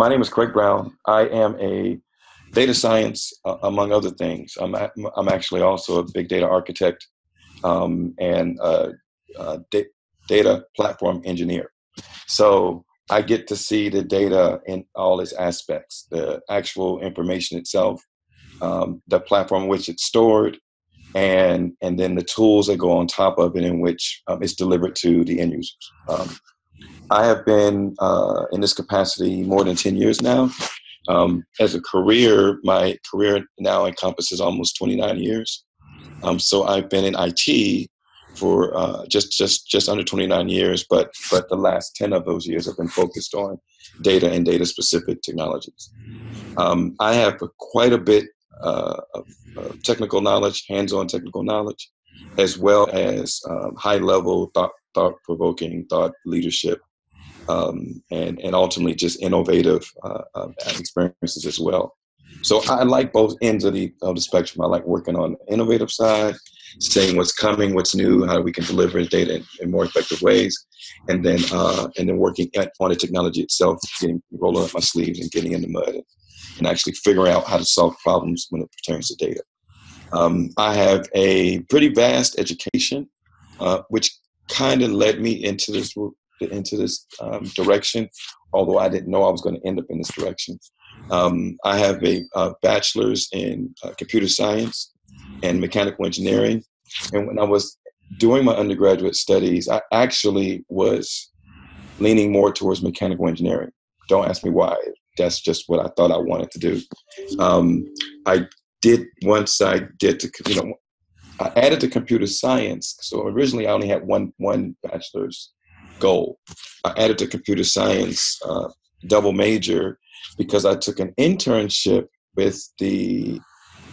My name is Craig Brown. I am a data science, among other things. I'm actually also a big data architect and data platform engineer. So I get to see the data in all its aspects, the actual information itself, the platform in which it's stored, and then the tools that go on top of it in which it's delivered to the end users. I have been in this capacity more than 10 years now. As a career, my career now encompasses almost 29 years. So I've been in IT for just under 29 years, but the last 10 of those years have been focused on data and data specific technologies. I have quite a bit of technical knowledge, hands-on technical knowledge, as well as high-level thought-provoking thought leadership, and ultimately just innovative experiences as well. So I like both ends of the spectrum. I like working on the innovative side, saying what's coming, what's new, how we can deliver data in more effective ways, and then working on the technology itself, rolling up my sleeves and getting in the mud and actually figuring out how to solve problems when it pertains to data. I have a pretty vast education, which kind of led me into this direction, although I didn't know I was going to end up in this direction. I have a bachelor's in computer science and mechanical engineering. And when I was doing my undergraduate studies, I actually was leaning more towards mechanical engineering. Don't ask me why. That's just what I thought I wanted to do. I added to computer science. So originally I only had one bachelor's goal. I added to computer science double major because I took an internship with the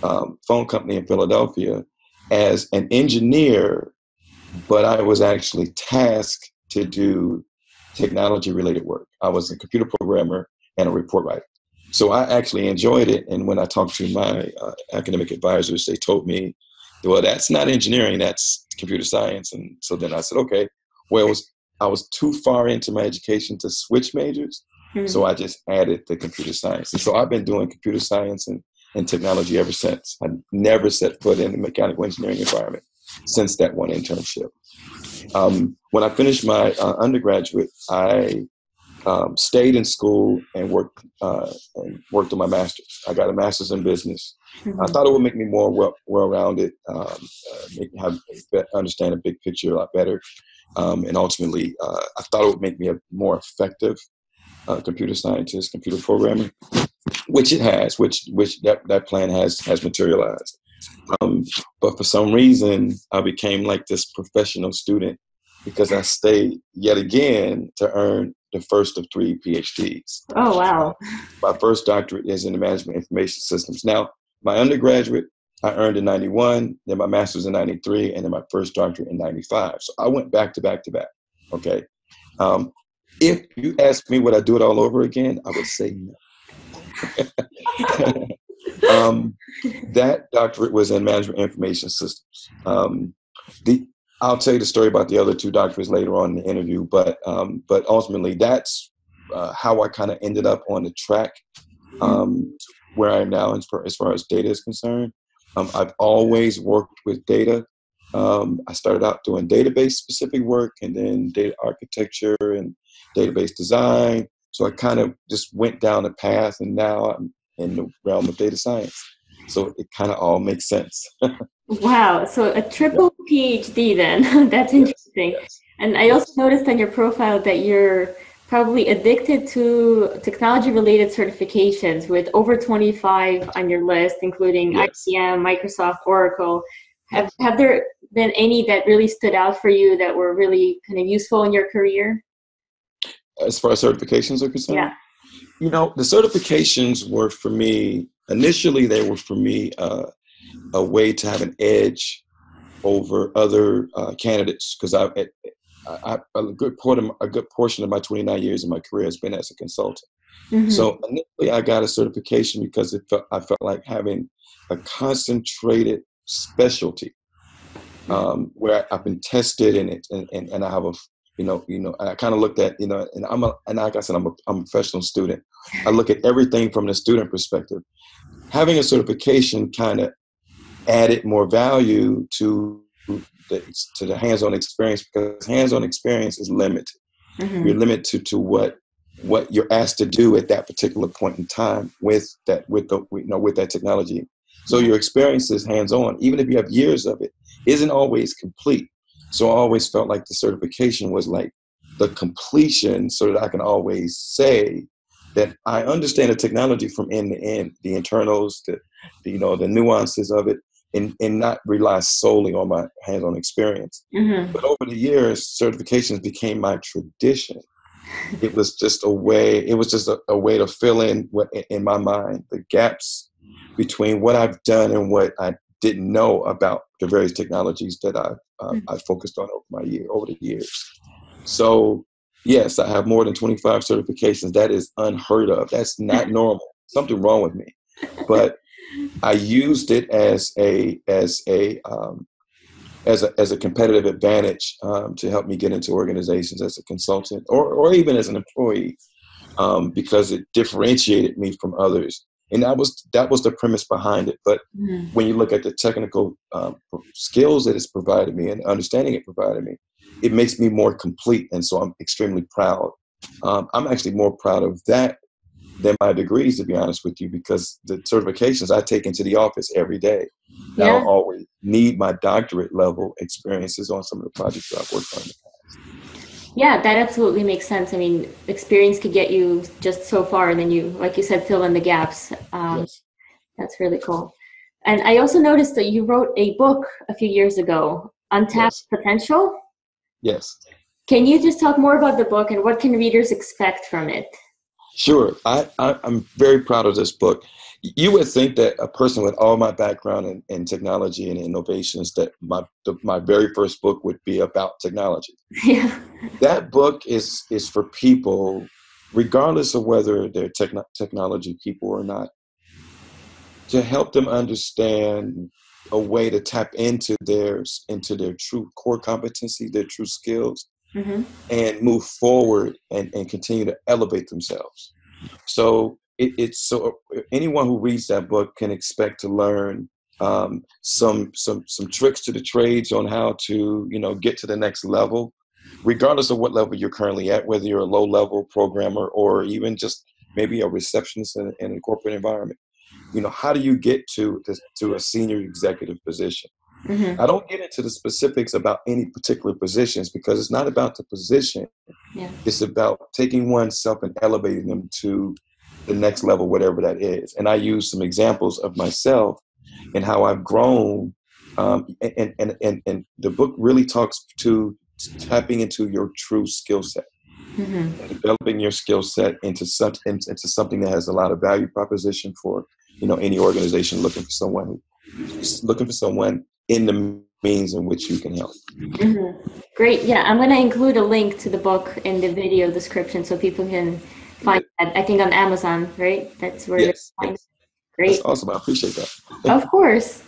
phone company in Philadelphia as an engineer, but I was actually tasked to do technology-related work. I was a computer programmer and a report writer. So I actually enjoyed it. And when I talked to my academic advisors, they told me, well, that's not engineering, that's computer science. And so then I said, okay, well, I was too far into my education to switch majors. Mm-hmm. So I just added the computer science. And so I've been doing computer science and technology ever since. I never set foot in the mechanical engineering environment since that one internship. When I finished my undergraduate, I stayed in school and worked on my master's. I got a master's in business. Mm-hmm. I thought it would make me more well-rounded, understand a big picture a lot better. And ultimately, I thought it would make me a more effective computer scientist, computer programmer, which it has, which that plan has materialized. But for some reason, I became like this professional student because I stayed yet again to earn the first of 3 PhDs. Oh, wow. My first doctorate is in the management information systems. Now, my undergraduate, I earned in 91, then my master's in 93, and then my first doctorate in 95. So I went back to back to back, okay? If you ask me would I do it all over again, I would say no. That doctorate was in management information systems. I'll tell you the story about the other 2 doctorates later on in the interview, but ultimately that's how I kind of ended up on the track where I am now as far as data is concerned. I've always worked with data. I started out doing database specific work and then data architecture and database design. So I kind of just went down a path and now I'm in the realm of data science. So it kind of all makes sense. Wow. So a triple PhD then. That's interesting. Yes. And I also noticed on your profile that you're probably addicted to technology-related certifications with over 25 on your list, including IBM, Microsoft, Oracle. Have there been any that really stood out for you that were really kind of useful in your career? As far as certifications are concerned? Yeah. You know, the certifications were for me, initially they were for me a way to have an edge over other candidates because a good portion of my 29 years of my career has been as a consultant. Mm-hmm. So initially I got a certification because I felt like having a concentrated specialty where I've been tested in it and I have I kind of looked at, and like I said, I'm a professional student. I look at everything from the student perspective. Having a certification kind of added more value to the hands-on experience, because hands-on experience is limited. Mm-hmm. You're limited to what you're asked to do at that particular point in time with that technology. So Yeah. your experience is hands-on, even if you have years of it, isn't always complete. So I always felt like the certification was like the completion, so that I can always say that I understand the technology from end to end, the internals, the nuances of it, and not rely solely on my hands-on experience. Mm-hmm. But over the years, certifications became my tradition. It was just a way. It was just a way to fill in what in my mind the gaps between what I've done and what I didn't know about the various technologies that I focused on over the years. So yes, I have more than 25 certifications. That is unheard of. That's not normal. Something wrong with me. But I used it as a competitive advantage, to help me get into organizations as a consultant, or even as an employee, because it differentiated me from others. And that was the premise behind it. But Mm-hmm. when you look at the technical skills that it's provided me and understanding it provided me, it makes me more complete. And so I'm extremely proud. I'm actually more proud of that than my degrees, to be honest with you, because the certifications I take into the office every day. I Yeah. don't always need my doctorate level experiences on some of the projects that I've worked on. Yeah, that absolutely makes sense. I mean, experience could get you just so far, and then you, like you said, fill in the gaps. Yes, That's really cool. And I also noticed that you wrote a book a few years ago, Untapped yes, Potential. yes. Can you just talk more about the book and what can readers expect from it? Sure. I'm very proud of this book. You would think that a person with all my background in technology and innovations, that my very first book would be about technology. Yeah. That book is for people, regardless of whether they're technology people or not, to help them understand a way to tap into their true core competency, their true skills, Mm-hmm. and move forward and continue to elevate themselves. So so anyone who reads that book can expect to learn some tricks to the trades on how to get to the next level, regardless of what level you're currently at, whether you're a low level programmer or even just maybe a receptionist in a corporate environment. How do you get to a senior executive position? Mm-hmm. I don't get into the specifics about any particular positions, because it's not about the position. Yeah. It's about taking oneself and elevating them to the next level, whatever that is. And I use some examples of myself and how I've grown. And the book really talks to tapping into your true skill set Mm-hmm. and developing your skill set into something that has a lot of value proposition for any organization looking for someone in the means in which you can help. Mm-hmm. Great. Yeah, I'm going to include a link to the book in the video description so people can find Good. that. I think on Amazon, right? That's where they Yes, find it. yes. That's Great. awesome. I appreciate that. Thank Of you. course.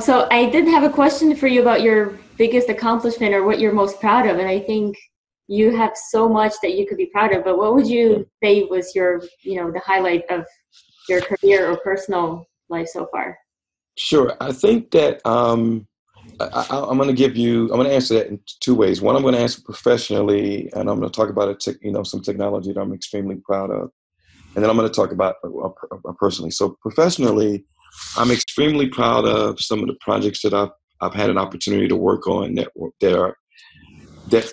So I did have a question for you about your biggest accomplishment or what you're most proud of. And I think you have so much that you could be proud of, but what would Yeah. you say was the highlight of your career or personal life so far? Sure. I think that I'm going to answer that in two ways. One, I'm going to answer professionally, and I'm going to talk about some technology that I'm extremely proud of. And then I'm going to talk about personally. So professionally, I'm extremely proud of some of the projects that I've had an opportunity to work on that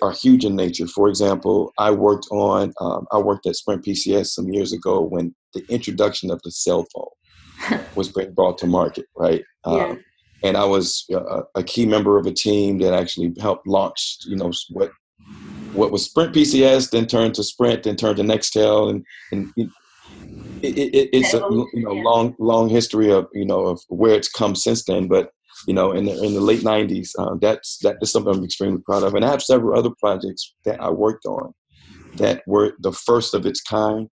are huge in nature. For example, I worked at Sprint PCS some years ago when the introduction of the cell phone was being brought to market, right? Yeah. And I was a key member of a team that actually helped launch, what was Sprint PCS, then turned to Sprint, then turned to Nextel, and it's a Yeah. long history of where it's come since then. But in the late '90s, that is something I'm extremely proud of. And I have several other projects that I worked on that were the first of its kind.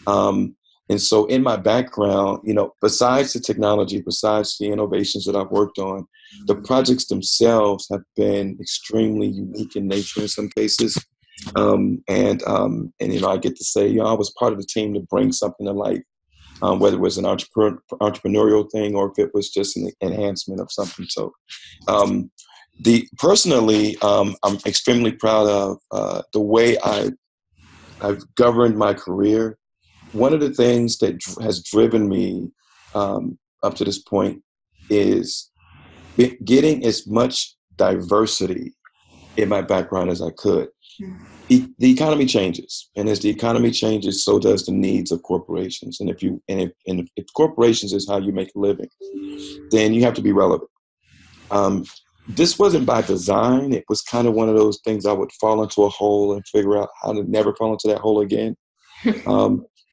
Um, And so in my background, besides the technology, besides the innovations that I've worked on, the projects themselves have been extremely unique in nature in some cases. And I get to say, I was part of the team to bring something to life, whether it was an entrepreneurial thing or if it was just an enhancement of something. So personally, I'm extremely proud of the way I've governed my career. One of the things that has driven me up to this point is getting as much diversity in my background as I could. The economy changes, and as the economy changes, so does the needs of corporations. And if corporations is how you make a living, then you have to be relevant. This wasn't by design. It was kind of one of those things I would fall into a hole and figure out how to never fall into that hole again.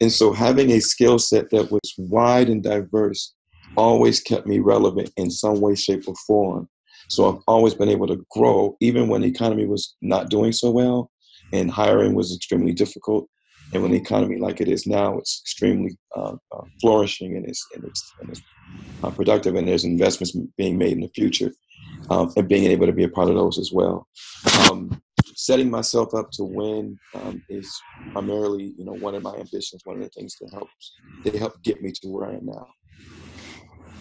And so having a skill set that was wide and diverse always kept me relevant in some way, shape, or form. So I've always been able to grow, even when the economy was not doing so well and hiring was extremely difficult. And when the economy like it is now, it's extremely flourishing and it's productive, and there's investments being made in the future, and being able to be a part of those as well. Setting myself up to win is primarily, one of my ambitions, one of the things that help get me to where I am now.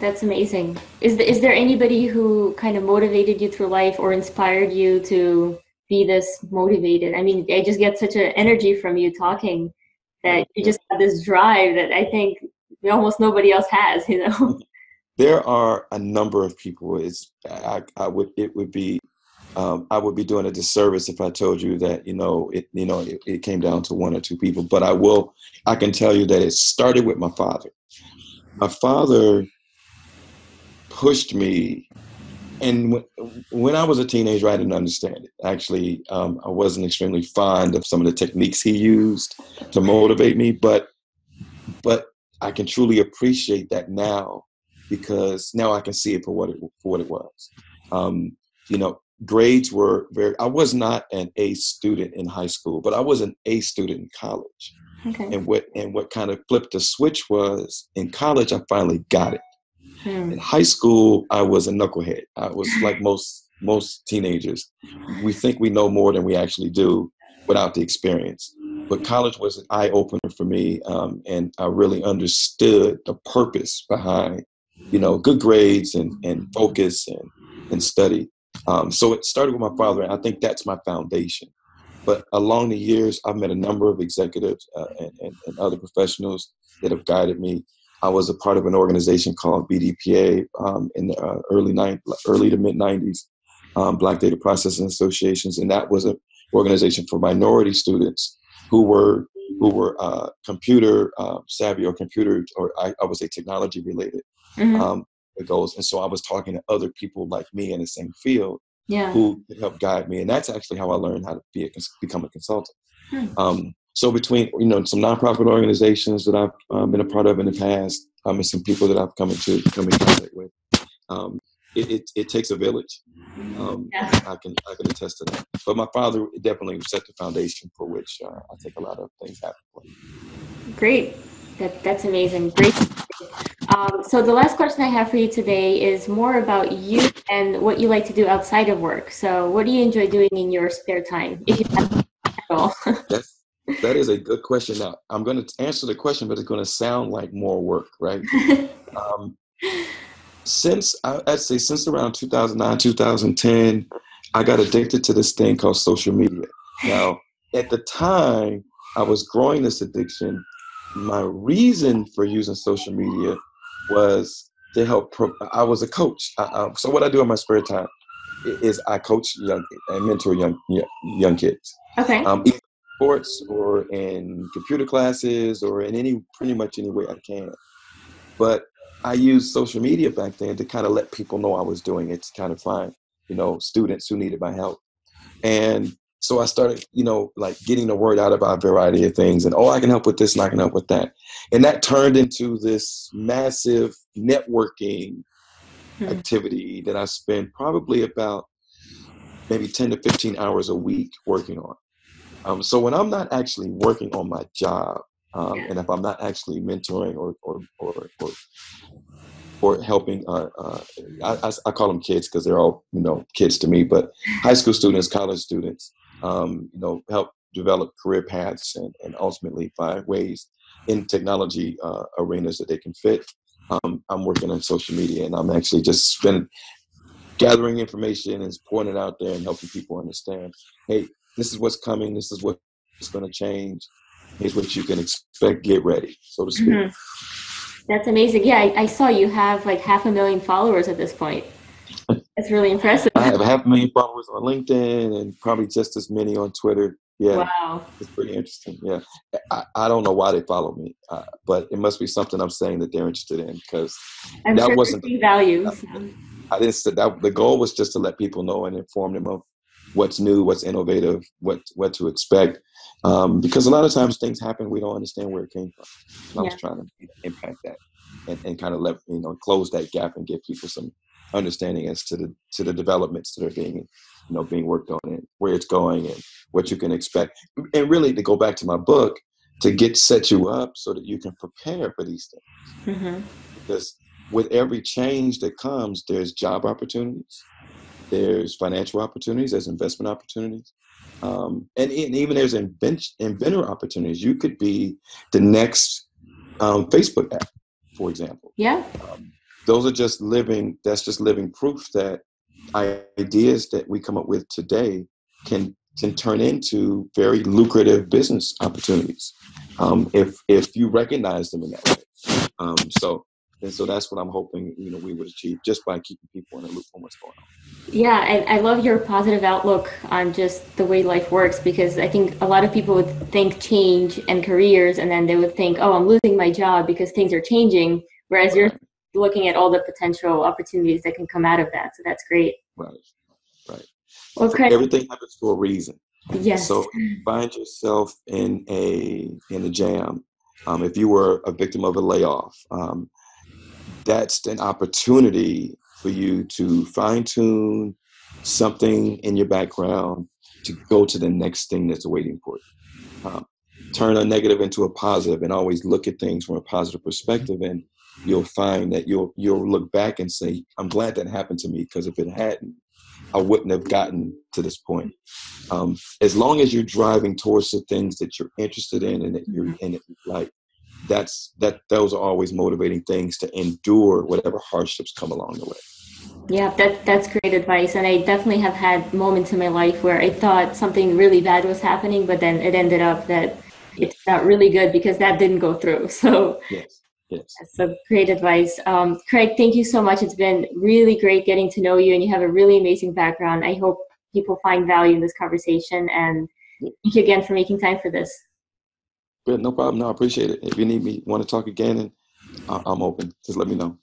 That's amazing. Is there anybody who kind of motivated you through life or inspired you to be this motivated? I mean, I just get such an energy from you talking that you just have this drive that I think almost nobody else has, There are a number of people. I would be doing a disservice if I told you that it came down to one or two people. But I can tell you that it started with my father. My father pushed me, and when I was a teenager, I didn't understand it. Actually, I wasn't extremely fond of some of the techniques he used to motivate me, but I can truly appreciate that now, because now I can see it for what it was. Grades were I was not an A student in high school, but I was an A student in college. Okay. And what kind of flipped the switch was, in college, I finally got it. In high school, I was a knucklehead. I was like most teenagers. We think we know more than we actually do without the experience. But college was an eye-opener for me, and I really understood the purpose behind, good grades and focus and study. So it started with my father, and I think that's my foundation. But along the years, I've met a number of executives and other professionals that have guided me. I was a part of an organization called BDPA in the early to mid 90s, Black Data Processing Associations, and that was an organization for minority students who were computer savvy or I would say technology related goals. And so I was talking to other people like me in the same field who could help guide me, and that's actually how I learned how to become a consultant. So between some nonprofit organizations that I've been a part of in the past, and some people that I've come in contact with, it takes a village. I can attest to that. But my father definitely set the foundation for which I think a lot of things happen. Great, that's amazing. Great. So the last question I have for you today is more about you and what you like to do outside of work. So what do you enjoy doing in your spare time, if you have at all? That is a good question. Now, I'm going to answer the question, but it's going to sound like more work, right? Since around 2009, 2010, I got addicted to this thing called social media. Now, at the time I was growing this addiction, my reason for using social media was to help. I was a coach. So what I do in my spare time is I coach and mentor young kids. Okay. Either sports or in computer classes or in pretty much any way I can. But I used social media back then to kind of let people know I was doing it, to kind of find, students who needed my help. And so I started, like getting the word out about a variety of things, and, I can help with this and I can help with that. And that turned into this massive networking activity that I spent probably about maybe 10 to 15 hours a week working on. So when I'm not actually working on my job, And if I'm not actually mentoring or helping, I call them kids because they're all, kids to me, but high school students, college students, help develop career paths and ultimately find ways in technology arenas that they can fit. I'm working on social media, and I'm actually just gathering information and pointing it out there and helping people understand, hey, this is what's coming. This is what's going to change. Here's what you can expect. Get ready, so to speak. Mm-hmm. That's amazing. Yeah, I saw you have like 500,000 followers at this point. That's really impressive. I have 500,000 followers on LinkedIn and probably just as many on Twitter. Yeah, Wow. it's pretty interesting. Yeah, I don't know why they follow me, but it must be something I'm saying that they're interested in, because I'm that sure they're wasn't. seeing values. I didn't say that. The goal was just to let people know and inform them of what's new, what's innovative, what to expect. Because a lot of times things happen, we don't understand where it came from. And I was Yeah. trying to impact that and kind of close that gap and give people some understanding as to the developments that are being worked on and where it's going and what you can expect. And really, to go back to my book, to set you up so that you can prepare for these things. Mm-hmm. Because with every change that comes, there's job opportunities, there's financial opportunities, there's investment opportunities, and even there's inventor opportunities. You could be the next Facebook app, for example. Yeah. Those are just that's just living proof that ideas that we come up with today can turn into very lucrative business opportunities, if you recognize them in that way. So that's what I'm hoping we would achieve just by keeping people in the loop on what's going on. Yeah, and I love your positive outlook on just the way life works, because I think a lot of people would think change and careers, and then they would think, oh, I'm losing my job because things are changing, whereas you're Right, looking at all the potential opportunities that can come out of that. So that's great. right, right. Well, Craig, Everything happens for a reason. yes. So if you find yourself in a jam, if you were a victim of a layoff, that's an opportunity for you to fine tune something in your background to go to the next thing that's waiting for you. Turn a negative into a positive, and always look at things from a positive perspective, and you'll find that you'll look back and say, I'm glad that happened to me, because if it hadn't, I wouldn't have gotten to this point. As long as you're driving towards the things that you're interested in and that you're in it, like those are always motivating things to endure whatever hardships come along the way. Yeah, that's great advice. And I definitely have had moments in my life where I thought something really bad was happening, but then it ended up that it's Yes, not really good because that didn't go through. So yes, yes. that's a great advice. Craig, thank you so much. It's been really great getting to know you, and you have a really amazing background. I hope people find value in this conversation, and thank you again for making time for this. Good, no problem. No, I appreciate it. If you need me, want to talk again, and I'm open. Just let me know.